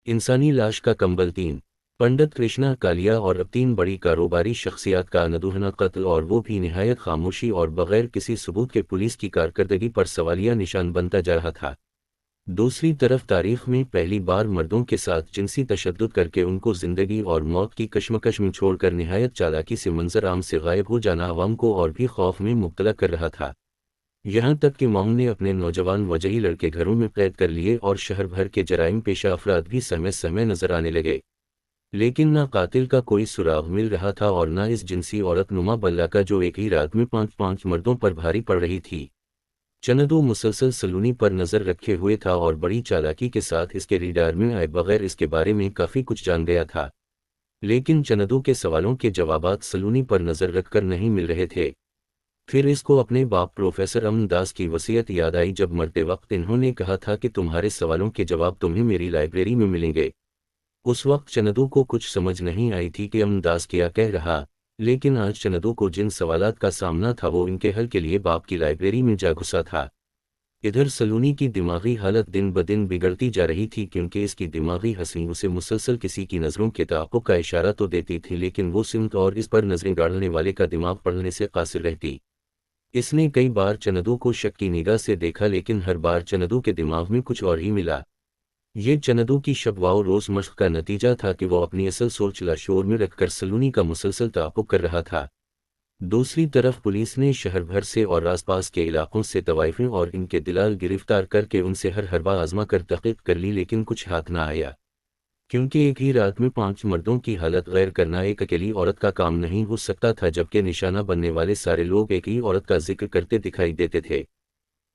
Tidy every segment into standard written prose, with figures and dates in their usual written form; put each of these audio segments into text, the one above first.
इंसानी लाश का कंबल। 3 पंडित कृष्णा कालिया और अब 3 बड़ी कारोबारी शख्सियात का अनदुहना कत्ल, और वो भी निहायत खामोशी और बगैर किसी सबूत के। पुलिस की कारकर्दगी पर सवालिया निशान बनता जा रहा था। दूसरी तरफ तारीख में पहली बार मर्दों के साथ जिनसी तशद्दुद करके उनको जिंदगी और मौत की कशमकश में छोड़कर निहायत चालाकी से मंजर आम से गायब हो जाना अवाम को और भी खौफ में मुब्तला कर रहा था। यहाँ तक कि माउन ने अपने नौजवान वजही लड़के घरों में कैद कर लिए और शहर भर के जराइम पेशा अफराद भी समय समय नजर आने लगे। लेकिन ना कातिल का कोई सुराग मिल रहा था और ना इस जिनसी औरत नुमा बल्ला का, जो एक ही रात में 5 मर्दों पर भारी पड़ रही थी। चनदू मुसलसल सलूनी पर नजर रखे हुए था और बड़ी चालाकी के साथ इसके रडार में आए बगैर इसके बारे में काफी कुछ जान गया था। लेकिन चनदू के सवालों के जवाबात सलूनी पर नजर रखकर नहीं मिल रहे थे। फिर इसको अपने बाप प्रोफेसर अमन दास की वसीयत याद आई, जब मरते वक्त इन्होंने कहा था कि तुम्हारे सवालों के जवाब तुम्हें मेरी लाइब्रेरी में मिलेंगे। उस वक्त चनदू को कुछ समझ नहीं आई थी कि अमन दास क्या कह रहा, लेकिन आज चनदू को जिन सवालात का सामना था वो इनके हल के लिए बाप की लाइब्रेरी में जा घुसा था। इधर सलूनी की दिमागी हालत दिन ब दिन बिगड़ती जा रही थी, क्योंकि इसकी दिमागी हंसी उसे मुसलसल किसी की नज़रों के ताक़ुब का इशारा तो देती थी, लेकिन वो सिमत और इस पर नज़रें गाड़ने वाले का दिमाग पढ़ने से कासिर रहती। इसने कई बार चनदू को शक की निगाह से देखा, लेकिन हर बार चनदू के दिमाग में कुछ और ही मिला। ये चनदू की शब व रोज़ मश्क का नतीजा था कि वो अपनी असल सोच लाशोर में रखकर सलूनी का मुसलसल ताक़ुब कर रहा था। दूसरी तरफ पुलिस ने शहर भर से और आसपास के इलाकों से तवाइफें और इनके दिलाल गिरफ्तार करके उनसे हर हरबा आजमा कर तहक़ीक़ कर ली, लेकिन कुछ हाथ ना आया। क्योंकि एक ही रात में 5 मर्दों की हालत गैर करना एक अकेली औरत का काम नहीं हो सकता था, जबकि निशाना बनने वाले सारे लोग एक ही औरत का जिक्र करते दिखाई देते थे,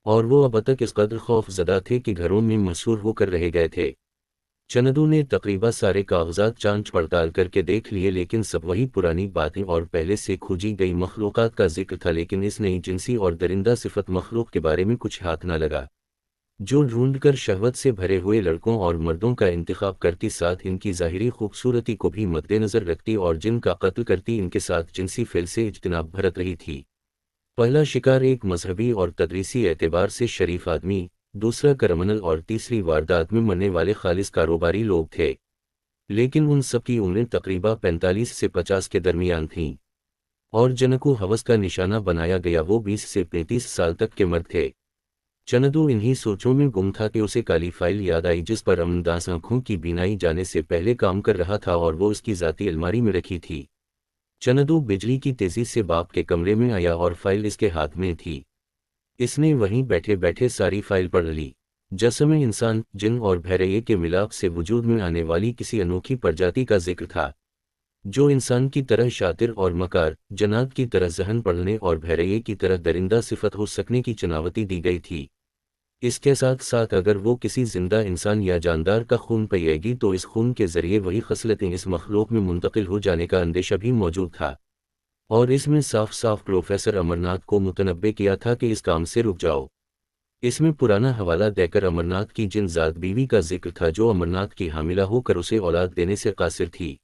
और वो अब तक इस कदर खौफजदा थे कि घरों में मशहूर होकर रह गए थे। चनदू ने तकरीबा सारे कागजात जांच पड़ताल करके देख लिए, लेकिन सब वही पुरानी बातें और पहले से खोजी गई मखलूक़ात का जिक्र था, लेकिन इस नई जिनसी और दरिंदा सिफत मखलूक के बारे में कुछ हाथ न लगा, जो ढूंढकर शहवत से भरे हुए लड़कों और मर्दों का इंतखाब करती, साथ इनकी ज़ाहिरी खूबसूरती को भी मद्देनज़र रखती और जिनका कत्ल करती इनके साथ जिनसी फेल से इज्तनाब बरत रही थी। पहला शिकार एक मजहबी और तदरीसी एतबार से शरीफ आदमी, दूसरा करमनल और तीसरी वारदात में मरने वाले खालिस कारोबारी लोग थे। लेकिन उन सब की उम्रें तकरीबा 45 से 50 के दरमियान थीं, और जिनको हवस का निशाना बनाया गया वो 20 से 35 साल तक के मर्द थे। चनदू इन्हीं सोचों में गुम था कि उसे काली फाइल याद आई, जिस पर अमन दास आंखों की बीनाई जाने से पहले काम कर रहा था, और वो उसकी ज़ाती अलमारी में रखी थी। चनदू बिजली की तेज़ी से बाप के कमरे में आया और फाइल इसके हाथ में थी। इसने वहीं बैठे बैठे सारी फाइल पढ़ ली। जिसमें इंसान, जिन और भैरये के मिलाप से वजूद में आने वाली किसी अनोखी प्रजाति का जिक्र था, जो इंसान की तरह शातिर और मकार, जन्नात की तरह जहन पढ़ने और भैरये की तरह दरिंदा सिफत हो सकने की चुनावती दी गई थी। इसके साथ साथ अगर वो किसी जिंदा इंसान या जानदार का खून पिएगी तो इस खून के जरिए वही खसलतें इस मखलूक में मुंतकिल हो जाने का अंदेशा भी मौजूद था। और इसमें साफ साफ प्रोफेसर अमरनाथ को मुतनब्बे किया था कि इस काम से रुक जाओ। इसमें पुराना हवाला देकर अमरनाथ की जिन ज़ात बीवी का जिक्र था, जो अमरनाथ की हामिला होकर उसे औलाद देने से कासिर थी,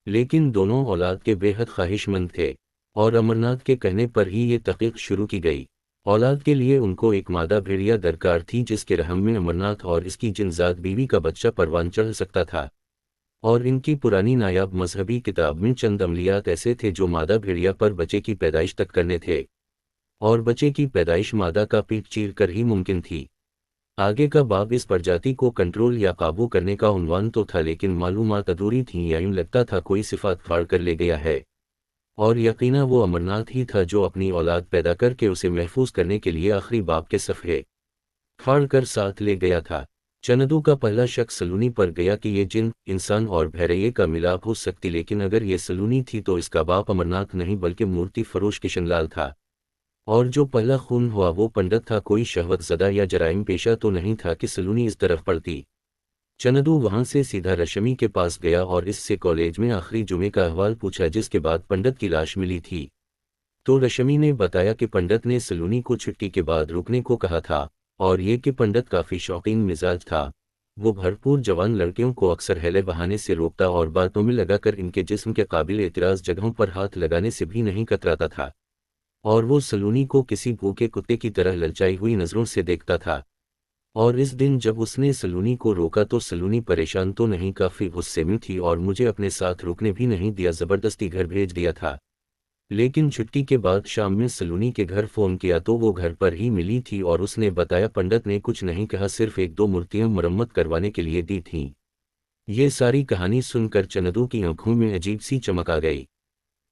लेकिन दोनों औलाद के बेहद ख्वाहिशमंद थे, और अमरनाथ के कहने पर ही ये तहकीक शुरू की गई। औलाद के लिए उनको एक मादा भेड़िया दरकार थी, जिसके रहम में अमरनाथ और इसकी जिन ज़ात बीवी का बच्चा परवान चढ़ सकता था। और इनकी पुरानी नायाब मजहबी किताब में चंद अमलियात ऐसे थे जो मादा भेड़िया पर बच्चे की पैदाइश तक करने थे, और बच्चे की पैदाइश मादा का पीठ चीर कर ही मुमकिन थी। आगे का बाब इस प्रजाति को कंट्रोल या काबू करने का उन्वान तो था, लेकिन मालूमात अधूरी थीं, या यूं लगता था कोई सिफात फाड़ कर ले गया है, और यकीना वो अमरनाथ ही था जो अपनी औलाद पैदा करके उसे महफूज करने के लिए आखिरी बाब के सफ़हे फाड़ कर साथ ले गया था। चनदू का पहला शक सलूनी पर गया कि ये जिन, इंसान और भैरये का मिलाप हो सकती, लेकिन अगर ये सलूनी थी तो इसका बाप अमरनाथ नहीं बल्कि मूर्ति फरोश किशनलाल था। और जो पहला खून हुआ वो पंडित था, कोई शहवत ज़दा या जराइम पेशा तो नहीं था कि सलूनी इस तरफ पड़ती। चनदू वहां से सीधा रशमी के पास गया और इससे कॉलेज में आखिरी जुमे का अहवाल पूछा, जिसके बाद पंडित की लाश मिली थी। तो रशमी ने बताया कि पंडित ने सलूनी को छुट्टी के बाद रुकने को कहा था, और ये कि पंडित काफ़ी शौकीन मिजाज था। वो भरपूर जवान लड़कियों को अक्सर हेले बहाने से रोकता और बातों में लगाकर इनके जिस्म के काबिल एतराज़ जगहों पर हाथ लगाने से भी नहीं कतराता था, और वो सलूनी को किसी भूखे कुत्ते की तरह ललचाई हुई नज़रों से देखता था। اور اس دن جب اس نے سلونی کو روکا تو سلونی پریشان تو نہیں کافی غصے میں تھی اور مجھے اپنے ساتھ رکنے بھی نہیں دیا، زبردستی گھر بھیج دیا تھا۔ لیکن چھٹی کے بعد شام میں سلونی کے گھر فون کیا تو وہ گھر پر ہی ملی تھی اور اس نے بتایا پنڈت نے کچھ نہیں کہا، صرف ایک دو مورتیاں مرمت کروانے کے لیے دی تھیں۔ یہ ساری کہانی سن کر چندو کی آنکھوں میں عجیب سی چمک آ گئی۔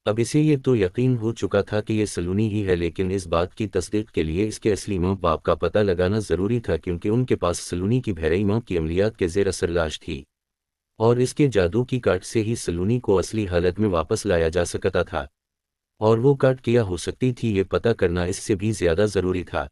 اب اسے یہ تو یقین ہو چکا تھا کہ یہ سلونی ہی ہے، لیکن اس بات کی تصدیق کے لیے اس کے اصلی ماں باپ کا پتہ لگانا ضروری تھا، کیونکہ ان کے پاس سلونی کی بحیرئی ماں کی عملیات کے زیر اثر لاش تھی، اور اس کے جادو کی کاٹ سے ہی سلونی کو اصلی حالت میں واپس لایا جا سکتا تھا، اور وہ کاٹ کیا ہو سکتی تھی یہ پتہ کرنا اس سے بھی زیادہ ضروری تھا۔